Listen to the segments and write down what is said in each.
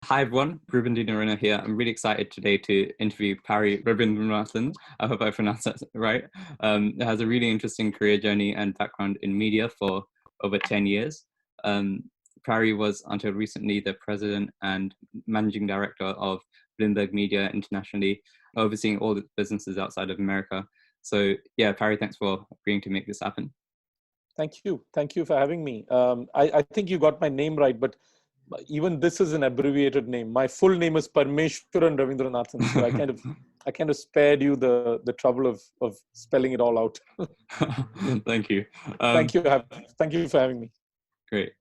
Hi everyone, Ravindranathan here. I'm really excited today to interview Parry Ravindranathan. I hope I pronounced that right. He has a really interesting career journey and background in media for over 10 years. Parry was until recently the president and managing director of Bloomberg Media internationally, overseeing all the businesses outside of America. So yeah, Parry, thanks for agreeing to make this happen. Thank you. Thank you for having me. I think you got my name right, but even this is an abbreviated name. My full name is Parmeshwaran Ravindranathan. So I kind of spared you the trouble of spelling it all out. Thank you. Thank you. Thank you for having me. Great.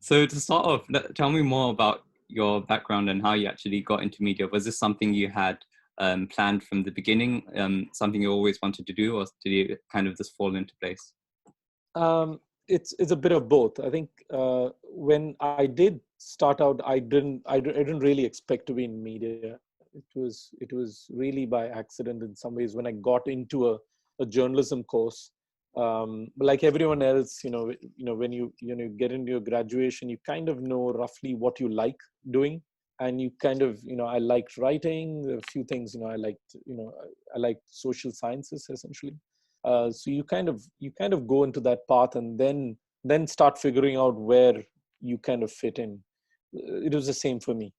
So to start off, tell me more about your background and how you actually got into media. Was this something you had planned from the beginning, something you always wanted to do, or did it kind of just fall into place? It's a bit of both. I think when I did start out, I didn't really expect to be in media. It was really by accident in some ways when I got into a journalism course. Like everyone else, when you get into your graduation, you kind of know roughly what you like doing, and you kind of I liked writing. A few things I liked social sciences essentially. So you kind of go into that path and then start figuring out where you kind of fit in. It was the same for me,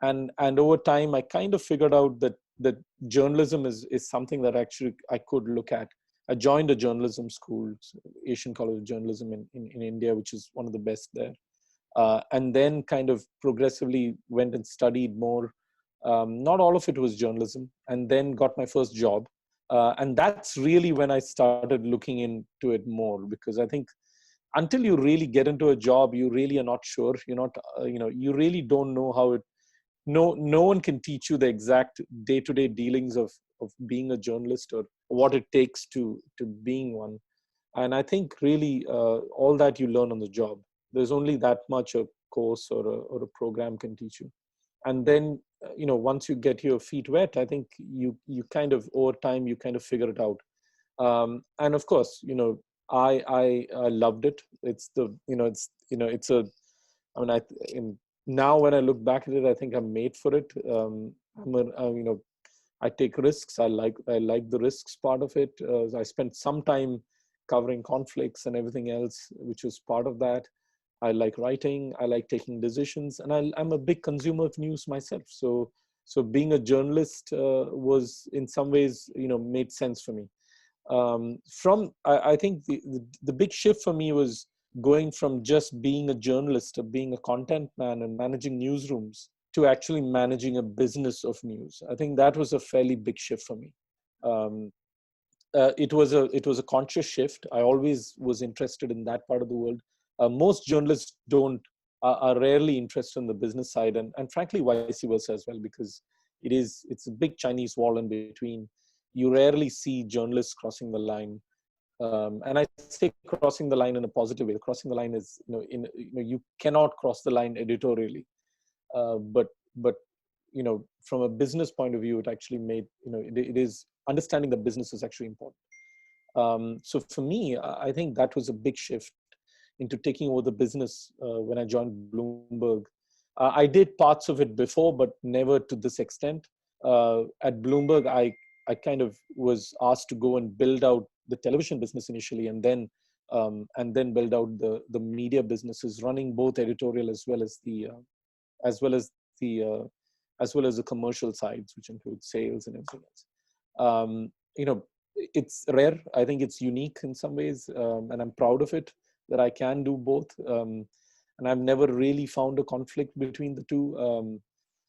and over time I kind of figured out that journalism is something that actually I could look at. I joined a journalism school, Asian College of Journalism in India, which is one of the best there, and then kind of progressively went and studied more. Not all of it was journalism, and then got my first job. And that's really when I started looking into it more, because I think until you really get into a job, you really are not sure. You're not, you really don't know how it. No one can teach you the exact day-to-day dealings of being a journalist or what it takes to being one. And I think really all that you learn on the job. There's only that much a course or a program can teach you. And then once you get your feet wet, I think you kind of over time you kind of figure it out. And of course I loved it. It's the it's a I mean now when I look back at it, I think I'm made for it. I take risks. I like the risks part of it. I spent some time covering conflicts and everything else, which was part of that. I like writing. I like taking decisions, and I'm a big consumer of news myself. So being a journalist was in some ways made sense for me. I think the big shift for me was going from just being a journalist to being a content man and managing newsrooms to actually managing a business of news. I think that was a fairly big shift for me. It was a conscious shift. I always was interested in that part of the world. Most journalists are rarely interested in the business side, and frankly vice versa as well, because it's a big Chinese wall in between. You rarely see journalists crossing the line, and I say crossing the line in a positive way. Crossing the line is you cannot cross the line editorially, but from a business point of view, it actually made it is understanding the business is actually important. So for me, I think that was a big shift into taking over the business when I joined Bloomberg. I did parts of it before, but never to this extent. At Bloomberg, I kind of was asked to go and build out the television business initially, and then build out the media businesses, running both editorial as well as the commercial sides, which include sales and everything else. It's rare. I think it's unique in some ways, and I'm proud of it that I can do both. And I've never really found a conflict between the two.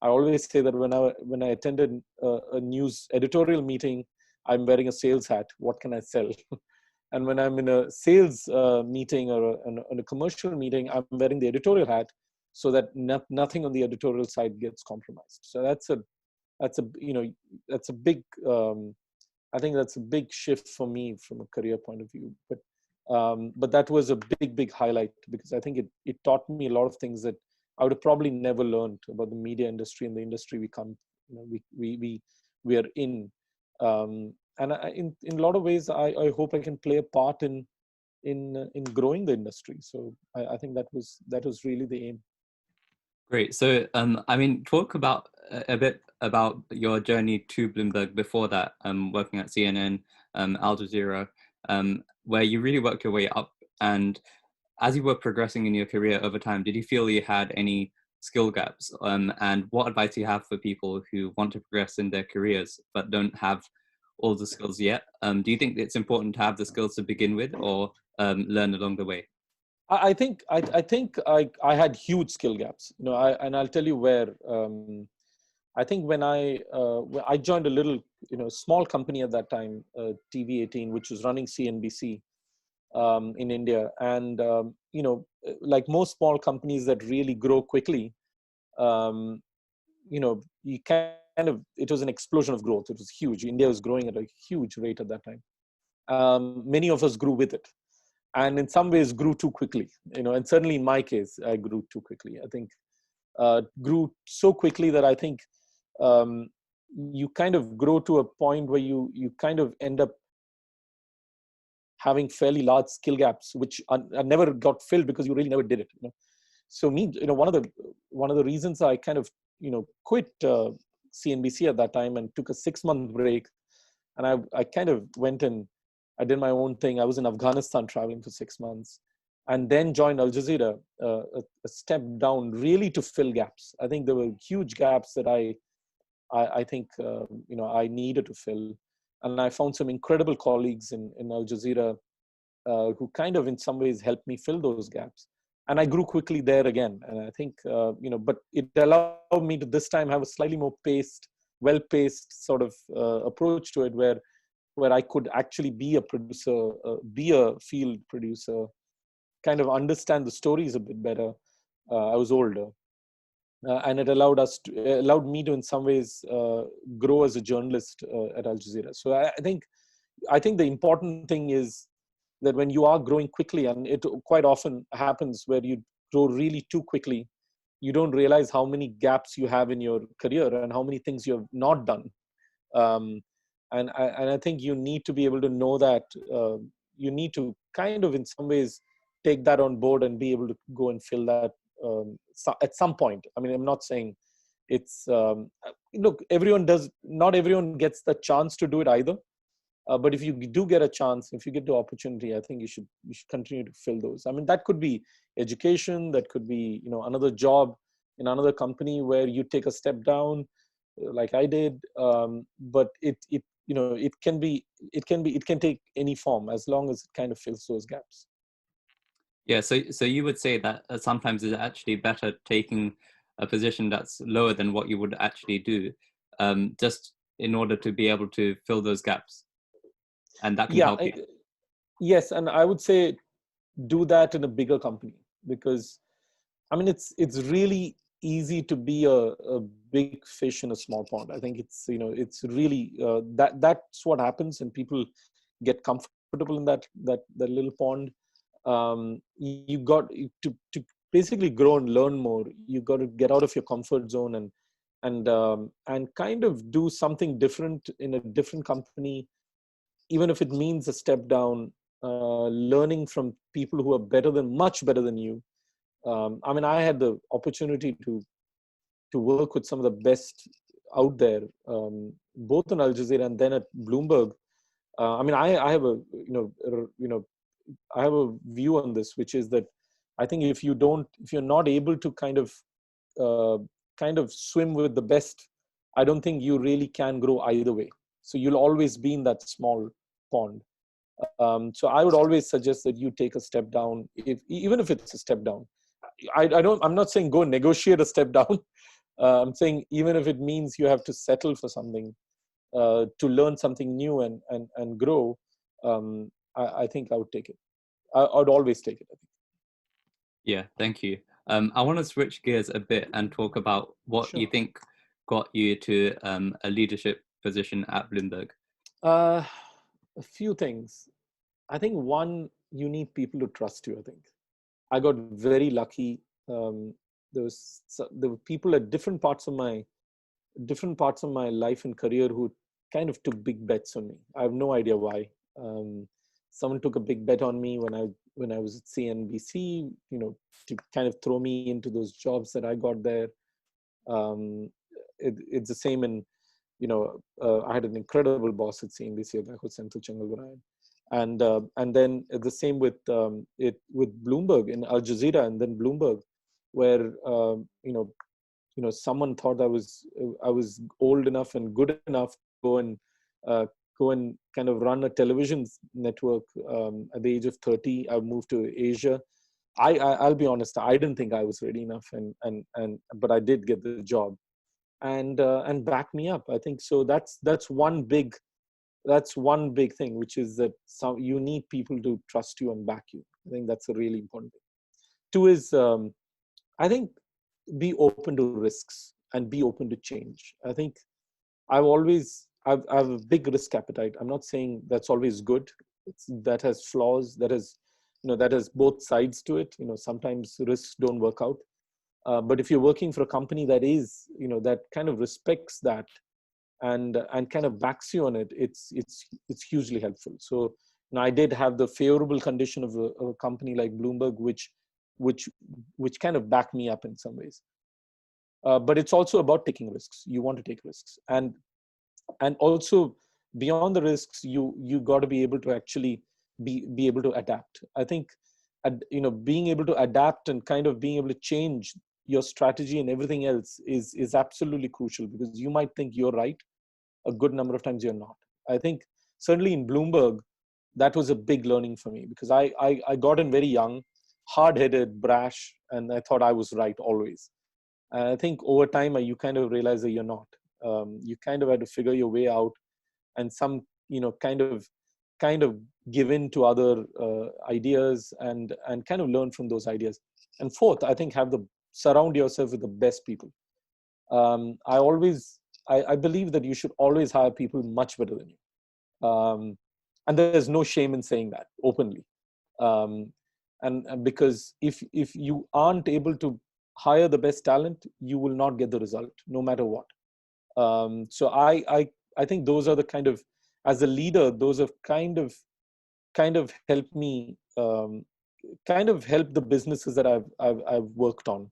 I always say that when I attended a news editorial meeting, I'm wearing a sales hat. What can I sell? And when I'm in a sales meeting or a commercial meeting, I'm wearing the editorial hat, so that nothing on the editorial side gets compromised. So that's a big. I think that's a big shift for me from a career point of view. But that was a big highlight, because I think it taught me a lot of things that I would have probably never learned about the media industry and the industry we are in. And in a lot of ways, I hope I can play a part in growing the industry. So I think that was really the aim. Great. So, I mean, talk about a bit about your journey to Bloomberg before that, working at CNN, Al Jazeera, where you really worked your way up. And as you were progressing in your career over time, did you feel you had any skill gaps? And what advice do you have for people who want to progress in their careers but don't have all the skills yet? Do you think it's important to have the skills to begin with, or learn along the way? I had huge skill gaps, and I'll tell you where. I think when I joined a little, small company at that time, TV18, which was running CNBC in India, and like most small companies that really grow quickly, um, you kind of, it was an explosion of growth. It was huge. India was growing at a huge rate at that time. Many of us grew with it, and in some ways grew too quickly. And certainly in my case, I grew too quickly. I think grew so quickly that I think um, you kind of grow to a point where you kind of end up having fairly large skill gaps, which are never got filled because you really never did it. So me, one of the reasons I kind of quit CNBC at that time and took a 6-month break, and I kind of went and I did my own thing. I was in Afghanistan traveling for 6 months, and then joined Al Jazeera, a step down, really to fill gaps. I think there were huge gaps that I think I needed to fill, and I found some incredible colleagues in Al Jazeera who kind of in some ways helped me fill those gaps. And I grew quickly there again. And I think, but it allowed me to this time have a slightly more well-paced sort of approach to it, where I could actually be a producer, be a field producer, kind of understand the stories a bit better. I was older. And it allowed me to, in some ways, grow as a journalist at Al Jazeera. So I think the important thing is that when you are growing quickly, and it quite often happens where you grow really too quickly, you don't realize how many gaps you have in your career and how many things you have not done. Um, and I think you need to be able to know that. You need to kind of, in some ways, take that on board and be able to go and fill that at some point. I mean, I'm not saying it's look, not everyone gets the chance to do it either. But if you do get a chance, if you get the opportunity, I think you should continue to fill those. I mean, that could be education, that could be another job in another company where you take a step down, like I did. But it can take any form as long as it kind of fills those gaps. Yeah, so you would say that sometimes it's actually better taking a position that's lower than what you would actually do, just in order to be able to fill those gaps, and that can Yeah, help you. yes, and I would say do that in a bigger company, because I mean it's really easy to be a big fish in a small pond. I think it's really that's what happens, and people get comfortable in that little pond. You got to basically grow and learn more. You got to get out of your comfort zone and kind of do something different in a different company, even if it means a step down. Learning from people who are much better than you. I mean, I had the opportunity to work with some of the best out there, both in Al Jazeera and then at Bloomberg. I mean, I have I have a view on this, which is that I think if you're not able to kind of swim with the best, I don't think you really can grow either way. So you'll always be in that small pond. So I would always suggest that you take a step down, even if it's a step down. I'm not saying go negotiate a step down. I'm saying even if it means you have to settle for something to learn something new and grow, I think I would take it. I'd always take it, I think. Yeah, thank you. I want to switch gears a bit and talk about what you Sure. think got you to a leadership position at Bloomberg. Uh, a few things. I think one, you need people to trust you. I think I got very lucky. Um, there were people at different parts of my life and career who kind of took big bets on me. I have no idea why. Someone took a big bet on me when I when I was at CNBC, to kind of throw me into those jobs that I got there. It's the same in, I had an incredible boss at CNBC, a guy called Senthil Changalvarayan. And then the same with with Bloomberg in Al Jazeera, and then Bloomberg, where someone thought I was old enough and good enough to uh, go and kind of run a television network. At the age of 30, I moved to Asia. I'll be honest, I didn't think I was ready enough, but I did get the job, and back me up. I think so. That's one big thing, which is that you need people to trust you and back you. I think that's a really important thing. Two is, I think, be open to risks and be open to change. I think I have a big risk appetite. I'm not saying that's always good. That has flaws. That has both sides to it. Sometimes risks don't work out. But if you're working for a company that is, that kind of respects that and kind of backs you on it, it's hugely helpful. So I did have the favorable condition of a company like Bloomberg, which kind of backed me up in some ways. But it's also about taking risks. You want to take risks, and also beyond the risks, you got to be able to actually be able to adapt. I think, being able to adapt and kind of being able to change your strategy and everything else is absolutely crucial, because you might think you're right a good number of times, you're not. I think certainly in Bloomberg, that was a big learning for me, because I got in very young, hard-headed, brash, and I thought I was right always. And I think over time, you kind of realize that you're not. You kind of had to figure your way out, and kind of give in to other ideas, and kind of learn from those ideas. And fourth, I think, surround yourself with the best people. I believe that you should always hire people much better than you. And there's no shame in saying that openly. And because if you aren't able to hire the best talent, you will not get the result, no matter what. So I think those are the kind of, as a leader, those have kind of helped me, kind of helped the businesses that I've worked on.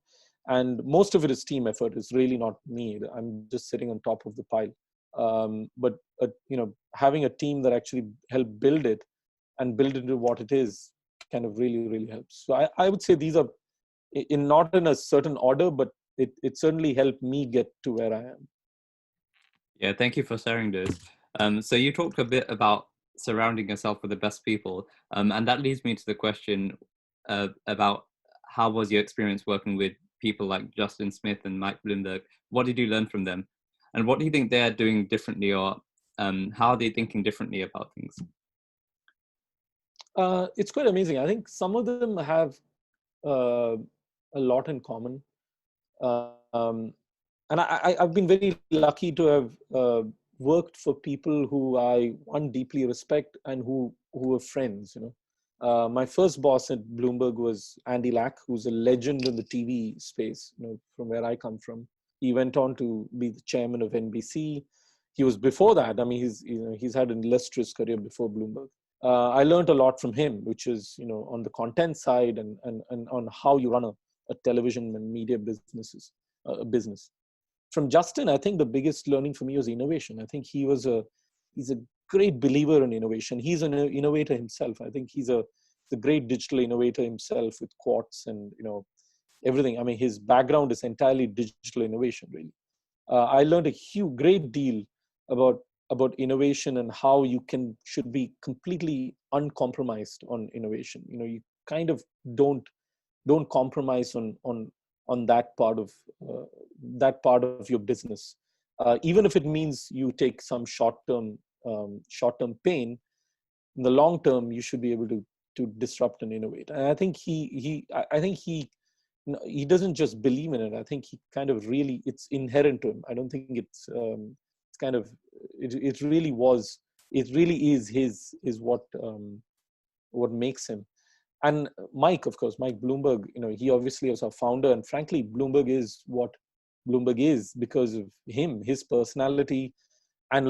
And most of it is team effort. It's really not me. I'm just sitting on top of the pile. But having a team that actually helped build it and build it into what it is kind of really, really helps. So I would say these are not in a certain order, but it certainly helped me get to where I am. Yeah, thank you for sharing this. So you talked a bit about surrounding yourself with the best people, and that leads me to the question about how was your experience working with people like Justin Smith and Mike Bloomberg? What did you learn from them, and what do you think they're doing differently, or how are they thinking differently about things? It's quite amazing. I think some of them have a lot in common. Um, and I've been very lucky to have worked for people who I deeply respect and who are friends. My first boss at Bloomberg was Andy Lack, who's a legend in the TV space. From where I come from, he went on to be the chairman of NBC. He was before that. I mean, he's had an illustrious career before Bloomberg. I learned a lot from him, which is on the content side and on how you run a television and media business. From Justin, I think the biggest learning for me was innovation. I think he's a great believer in innovation. He's an innovator himself. I think he's a great digital innovator himself with Quartz and everything. I mean, his background is entirely digital innovation, really. I learned a great deal about innovation and how you should be completely uncompromised on innovation. You kind of don't compromise on that part of your business, even if it means you take some short-term pain. In the long term, you should be able to disrupt and innovate. And I think he doesn't just believe in it. I think he kind of really, it's inherent to him. I don't think it's kind of, it really is what makes him. And Mike, of course, Mike Bloomberg, he obviously was our founder, and frankly, Bloomberg is what Bloomberg is because of him, his personality. And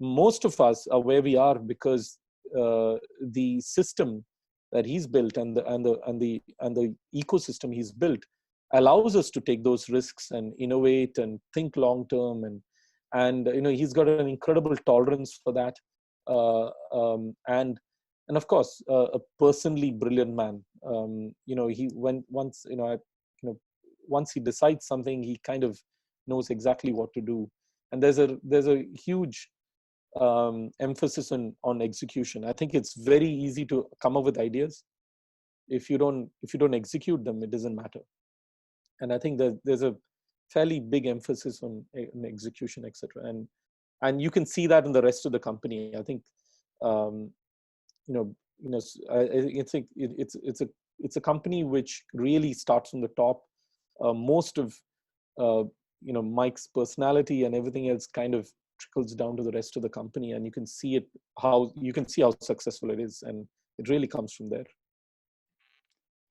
most of us are where we are because the system that he's built and the ecosystem he's built allows us to take those risks and innovate and think long term, and he's got an incredible tolerance for that, and of course a personally brilliant man. He when once once he decides something, he kind of knows exactly what to do, and there's a huge emphasis on execution. I think it's very easy to come up with ideas. If you don't execute them, it doesn't matter. And I think that there's a fairly big emphasis on execution, etc. And you can see that in the rest of the company. I think um, I think it's a company which really starts from the top. Most of Mike's personality and everything else kind of trickles down to the rest of the company, and you can see how successful it is, and it really comes from there.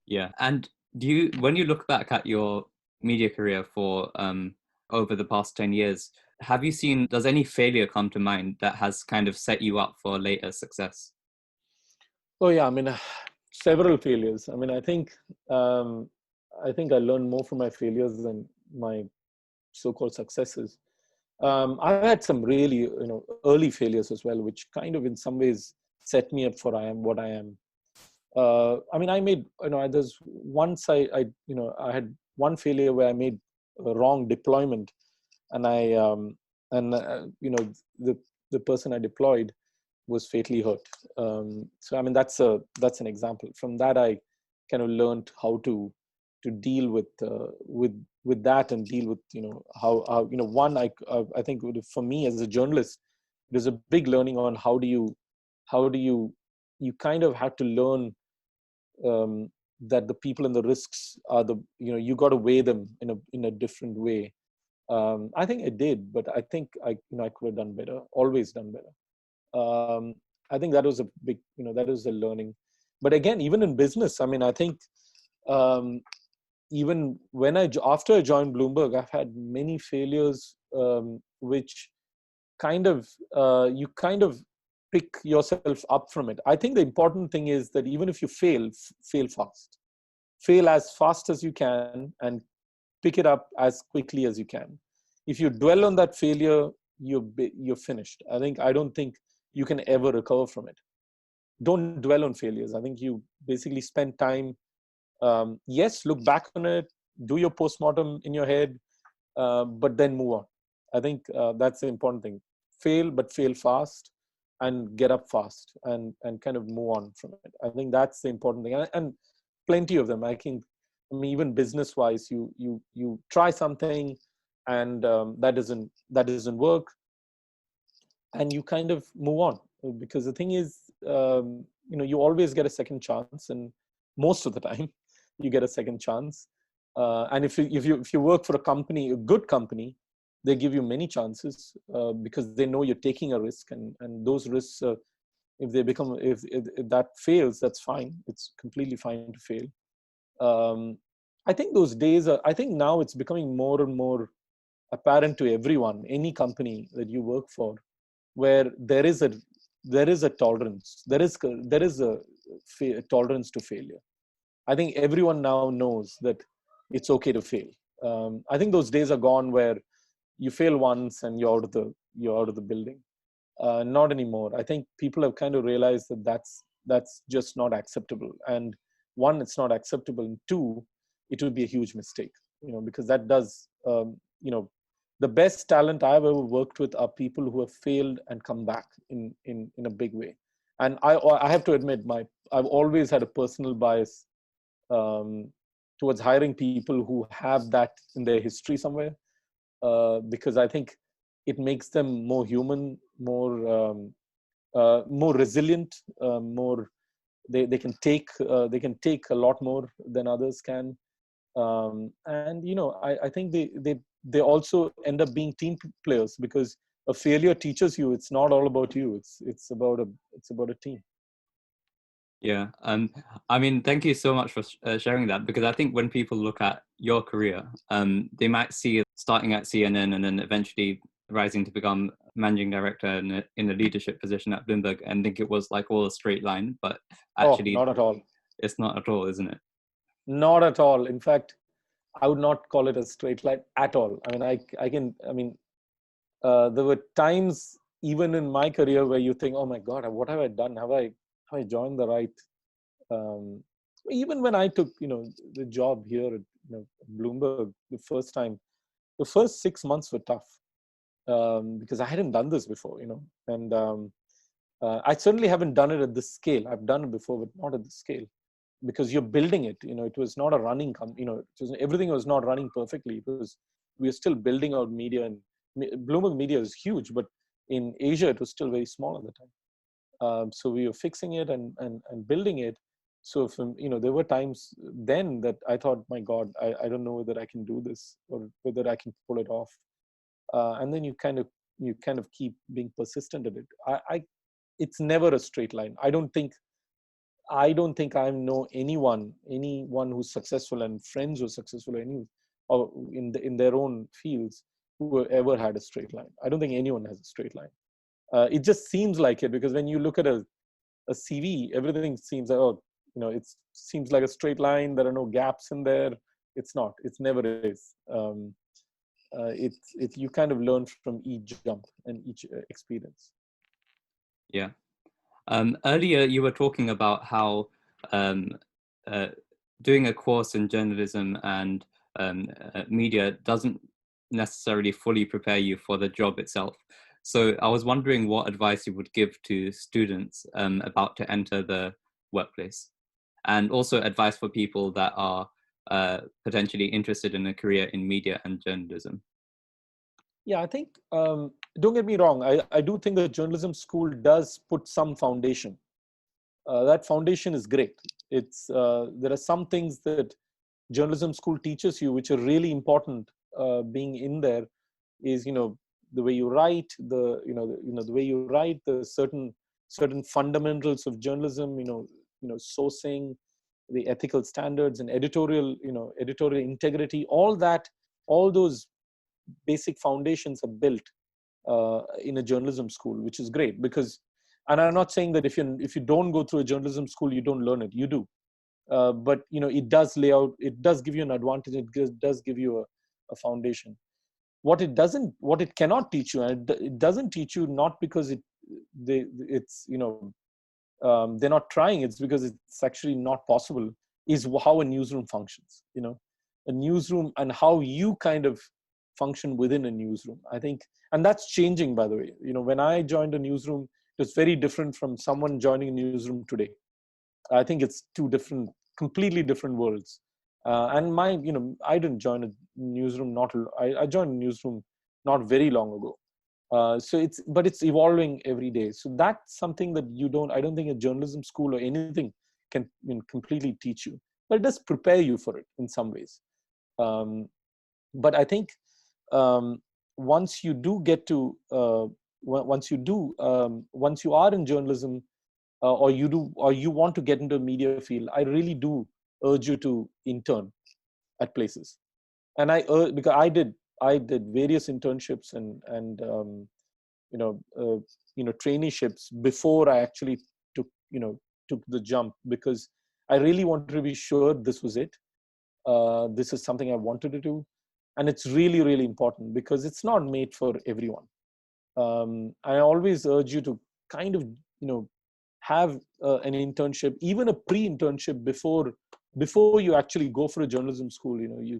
Yeah. And when you look back at your media career for over the past 10 years, does any failure come to mind that has kind of set you up for later success? Oh yeah, I mean, several failures. I mean, I think I learned more from my failures than my so-called successes. I've had some really early failures as well, which kind of in some ways set me up for what I am. I mean, I made there's once I had one failure where I made a wrong deployment, and the person I deployed was fatally hurt. So I mean, that's an example. From that, I kind of learned how to deal with that, and deal with how one, I think for me as a journalist, there's a big learning on how do you kind of have to learn that the people and the risks are you got to weigh them in a different way. I think I did, but I think I could have done better, always done better. I think that was a big, that was a learning. But again, even in business, I mean, I think even after I joined Bloomberg, I've had many failures, which kind of you kind of pick yourself up from it. I think the important thing is that even if you fail fast, fail as fast as you can, and pick it up as quickly as you can. If you dwell on that failure, you're finished. I don't think you can ever recover from it. Don't dwell on failures. I think you basically spend time. Yes, look back on it, do your postmortem in your head, but then move on. I think that's the important thing. Fail, but fail fast, and get up fast, and kind of move on from it. I think that's the important thing, and plenty of them. I mean, even business wise, you try something, and that doesn't work, and you kind of move on, because the thing is, you always get a second chance, and most of the time you get a second chance. And if you work for a good company, they give you many chances, because they know you're taking a risk, and those risks, if that fails, that's fine. It's completely fine to fail. I think those days I think now it's becoming more and more apparent to everyone, any company that you work for, where there is a tolerance, there is a tolerance to failure. I think everyone now knows that it's okay to fail. I think those days are gone where you fail once and you're out of the building. Not anymore. I think people have kind of realized that that's just not acceptable. And one, it's not acceptable, and two, it would be a huge mistake. Because that does. The best talent I've ever worked with are people who have failed and come back in a big way. And I have to admit, I've always had a personal bias towards hiring people who have that in their history somewhere, because I think it makes them more human, more resilient, more they can take a lot more than others can, and I think they also end up being team players, because a failure teaches you it's not all about you. It's about a team. Yeah. I mean, thank you so much for sharing that, because I think when people look at your career, they might see it starting at CNN and then eventually rising to become managing director in a leadership position at Bloomberg, and think it was like all a straight line. But actually, not at all. It's not at all, isn't it? Not at all. In fact, I would not call it a straight line at all. I mean, I mean, there were times even in my career where you think, oh my God, what have I done? Have I joined the right? Um, Even when I took, the job here at, Bloomberg the first time, the first 6 months were tough, because I hadn't done this before, and I certainly haven't done it at this scale. I've done it before, but not at this scale, because you're building it. It was not a running everything was not running perfectly. We were still building out media, and Bloomberg Media is huge, but in Asia it was still very small at the time. So we were fixing it and building it. So from, there were times then that I thought, my God, I don't know whether I can do this or whether I can pull it off. And then you kind of keep being persistent at it. It's never a straight line. I don't think I know anyone who's successful, and friends who are successful, or in their own fields, who have ever had a straight line. I don't think anyone has a straight line. It just seems like it, because when you look at a CV, everything seems like, it seems like a straight line. There are no gaps in there. It's not. It's never is. You kind of learn from each jump and each experience. Yeah. Earlier, you were talking about how um, uh, doing a course in journalism and media doesn't necessarily fully prepare you for the job itself. So I was wondering what advice you would give to students about to enter the workplace, and also advice for people that are potentially interested in a career in media and journalism. Yeah, I think, don't get me wrong, I do think the journalism school does put some foundation. That foundation is great. There are some things that journalism school teaches you which are really important. Being in there is, the way you write, the way you write, the certain fundamentals of journalism, sourcing, the ethical standards, and editorial integrity. All those basic foundations are built in a journalism school, which is great. Because, and I'm not saying that if you don't go through a journalism school, you don't learn it. You do. But it does it does give you an advantage. Does give you a foundation. What it cannot teach you, and it doesn't teach you, not because they're not trying, it's because it's actually not possible, is how a newsroom functions. A newsroom, and how you kind of function within a newsroom, I think. And that's changing, by the way. When I joined a newsroom, it was very different from someone joining a newsroom today. I think it's completely different worlds. And I didn't join a newsroom. I joined a newsroom not very long ago. But it's evolving every day. So that's something that I don't think a journalism school or anything can completely teach you. But it does prepare you for it in some ways. But I think, once you do get to, once you are in journalism, or you want to get into a media field, I really do urge you to intern at places. And because I did various internships and traineeships before I actually took took the jump, because I really wanted to be sure this was it. This is something I wanted to do, and it's really, really important, because it's not made for everyone. I always urge you to kind of have an internship, even a pre-internship, before you actually go for a journalism school. You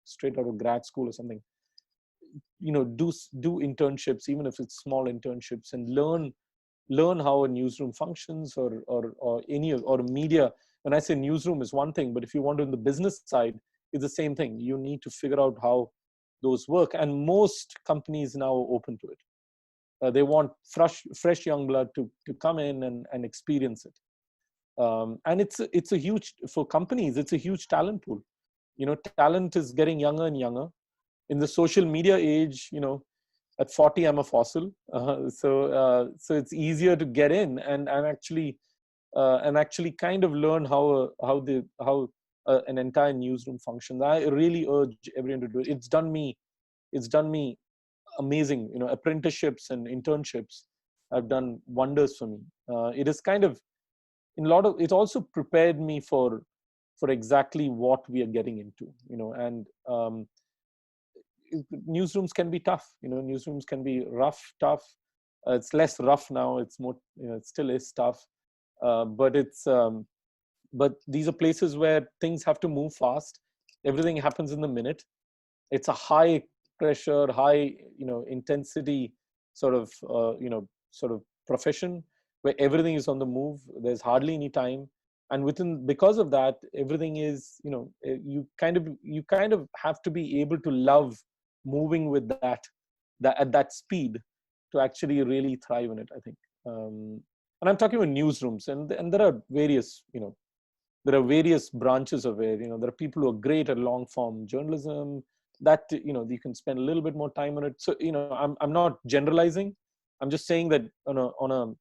straight out of grad school or something. Do internships, even if it's small internships, and learn how a newsroom functions, or media. When I say newsroom is one thing, but if you want to in the business side, it's the same thing. You need to figure out how those work, and most companies now are open to it. They want fresh young blood to come in and experience it. And it's a huge, for companies, it's a huge talent pool. Talent is getting younger and younger. In the social media age, at 40, I'm a fossil. So it's easier to get in and actually kind of learn how an entire newsroom functions. I really urge everyone to do it. It's done me amazing. Apprenticeships and internships have done wonders for me. It is kind of in a lot of, it also prepared me for exactly what we are getting into, and newsrooms can be tough. Newsrooms can be rough, tough. It's less rough now. It's more, it still is tough, but but these are places where things have to move fast. Everything happens in the minute. It's a high pressure, high, intensity sort of, sort of profession where everything is on the move. There's hardly any time. And because of that, everything is, you kind of have to be able to love moving with that at that speed to actually really thrive in it, I think. And I'm talking about newsrooms, and there are various, there are various branches of it. There are people who are great at long form journalism that, you can spend a little bit more time on it. So, I'm not generalizing. I'm just saying that on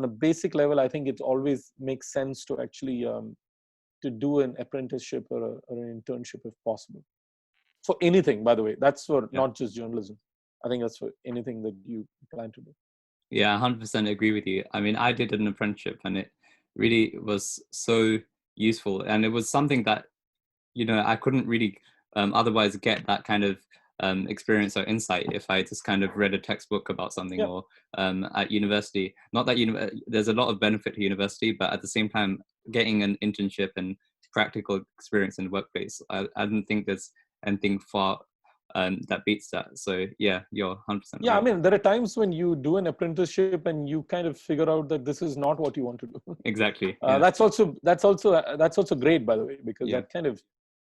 a basic level, I think it always makes sense to actually to do an apprenticeship or an internship if possible. For anything, by the way, that's for not just journalism. I think that's for anything that you plan to do. Yeah, 100% agree with you. I mean, I did an apprenticeship and it really was so useful. And it was something that, I couldn't really otherwise get that kind of experience or insight if I just kind of read a textbook about something or at university. Not that there's a lot of benefit to university, but at the same time, getting an internship and practical experience in the workplace, I don't think there's anything far that beats that. So yeah, you're 100% Yeah, right. I mean, there are times when you do an apprenticeship and you kind of figure out that this is not what you want to do. Exactly. Yeah. That's also great, by the way, because that kind of,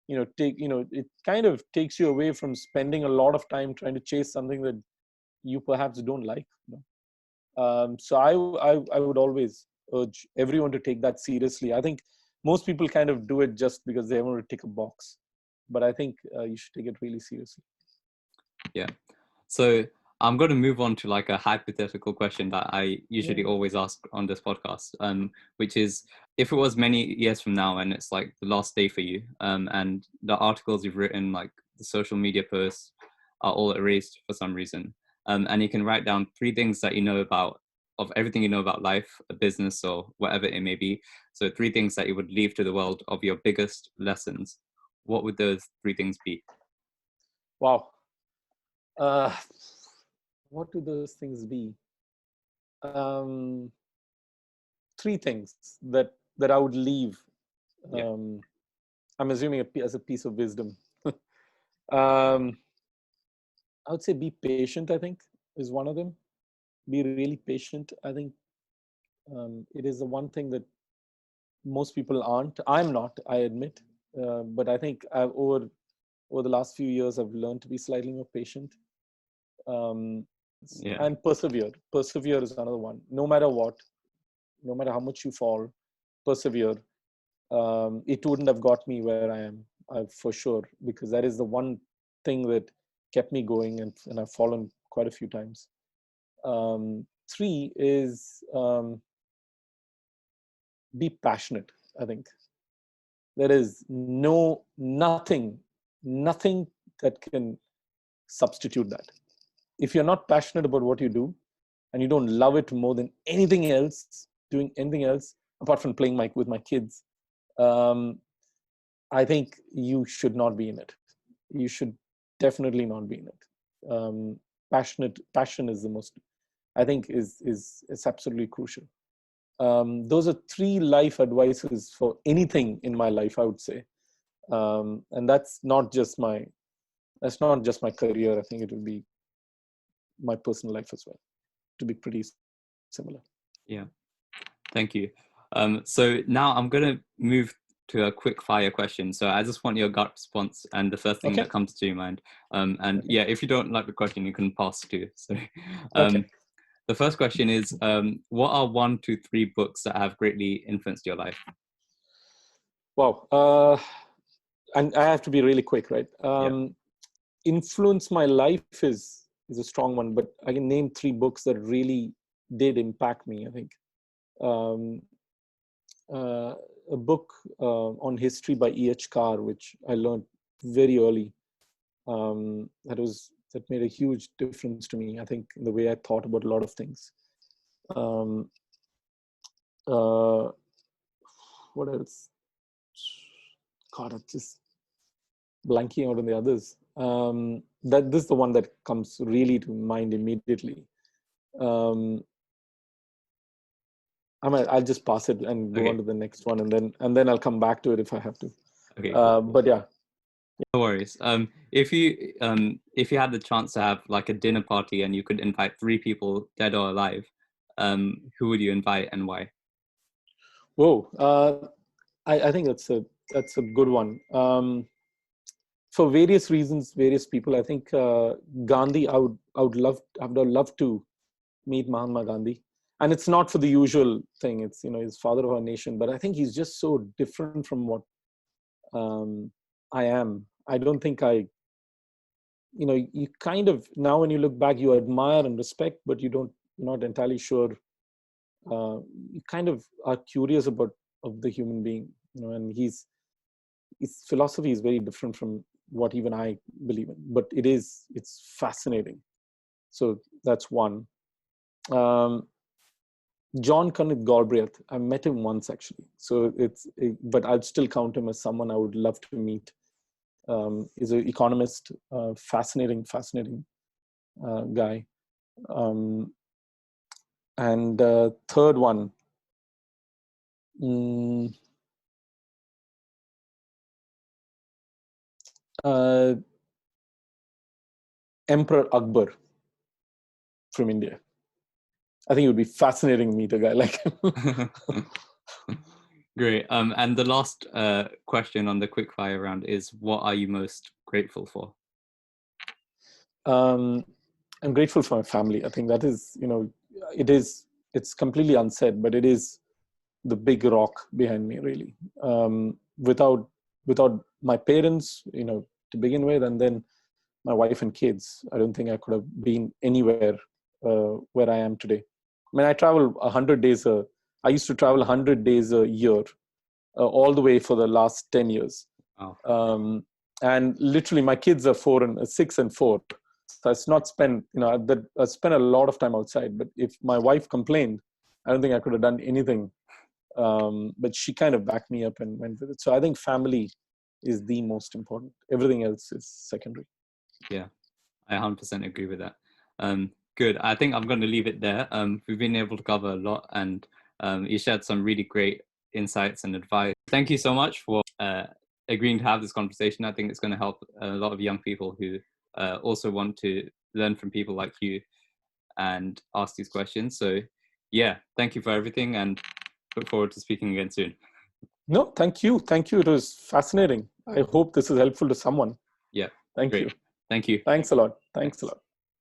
it kind of takes you away from spending a lot of time trying to chase something that you perhaps don't like. So I would always urge everyone to take that seriously. I think most people kind of do it just because they want to tick a box, but I think you should take it really seriously. Yeah. So I'm going to move on to like a hypothetical question that I usually always ask on this podcast, which is, if it was many years from now and it's like the last day for you, and the articles you've written, like the social media posts, are all erased for some reason, and you can write down 3 things that you know about, of everything you know about life, a business, or whatever it may be. So 3 things that you would leave to the world of your biggest lessons. What would those 3 things be? Wow. What do those things be? 3 things that I would leave. I'm assuming as a piece of wisdom. I would say be patient, I think, is one of them. Be really patient. I think it is the one thing that most people aren't. I'm not, I admit. But I think over the last few years, I've learned to be slightly more patient. And persevere. Persevere is another one. No matter what, no matter how much you fall, persevere. It wouldn't have got me where I am, for sure, because that is the one thing that kept me going, and I've fallen quite a few times. 3 is be passionate. I think there is nothing that can substitute that. If you're not passionate about what you do and you don't love it more than anything else, doing anything else apart from playing with my kids, I think you should not be in it. You should definitely not be in it. Passion is the most, I think, is absolutely crucial. Those are 3 life advices for anything in my life, I would say. And that's not just my career. I think it will be my personal life as well, to be pretty similar. Yeah, thank you. So now I'm going to move to a quick fire question. So I just want your gut response and the first thing that comes to your mind. And yeah, if you don't like the question, you can pass too. So the first question is, what are 1 to 3 books that have greatly influenced your life? Wow. And I have to be really quick, right? Influence my life is a strong one, but I can name 3 books that really did impact me, I think. A book on history by E.H. Carr, which I learned very early, that made a huge difference to me, I think, in the way I thought about a lot of things. What else? God, I'm just blanking out on the others. That this is the one that comes really to mind immediately. I'll just pass it and go on to the next one, and then I'll come back to it if I have to. Okay. Cool. But yeah. No worries. If you had the chance to have like a dinner party and you could invite 3 people, dead or alive, who would you invite and why? Whoa. I think that's a good one. For various reasons, various people. I think Gandhi. I would love to meet Mahatma Gandhi, and it's not for the usual thing. It's he's father of our nation, but I think he's just so different from what I am. I don't think you kind of, now when you look back, you admire and respect, but you're not entirely sure. You kind of are curious of the human being, and his philosophy is very different from what even I believe in, but it's fascinating. So that's one. John Kenneth Galbraith, I met him once actually. So but I'd still count him as someone I would love to meet. He's an economist, fascinating guy. And third one, Emperor Akbar from India. I think it would be fascinating to meet a guy like him. Great. And the last question on the quickfire round is, what are you most grateful for? I'm grateful for my family. I think that is, it's completely unsaid, but it is the big rock behind me, really. Without my parents, to begin with, and then my wife and kids, I don't think I could have been anywhere where I am today. I mean, I travel 100 days. I used to travel 100 days a year, all the way for the last 10 years. Oh. And literally, my kids are 6 and 4. So I not spent, I spent a lot of time outside. But if my wife complained, I don't think I could have done anything. But she kind of backed me up and went with it. So I think family is the most important. Everything else is secondary. Yeah, I 100% agree with that. Good. I think I'm going to leave it there. We've been able to cover a lot, and you shared some really great insights and advice. Thank you so much for agreeing to have this conversation. I think it's going to help a lot of young people who also want to learn from people like you and ask these questions. So yeah, thank you for everything, and look forward to speaking again soon. No, thank you. It was fascinating. I hope this is helpful to someone. Yeah. Thank great. you. Thank you. Thanks a lot. Thanks a lot.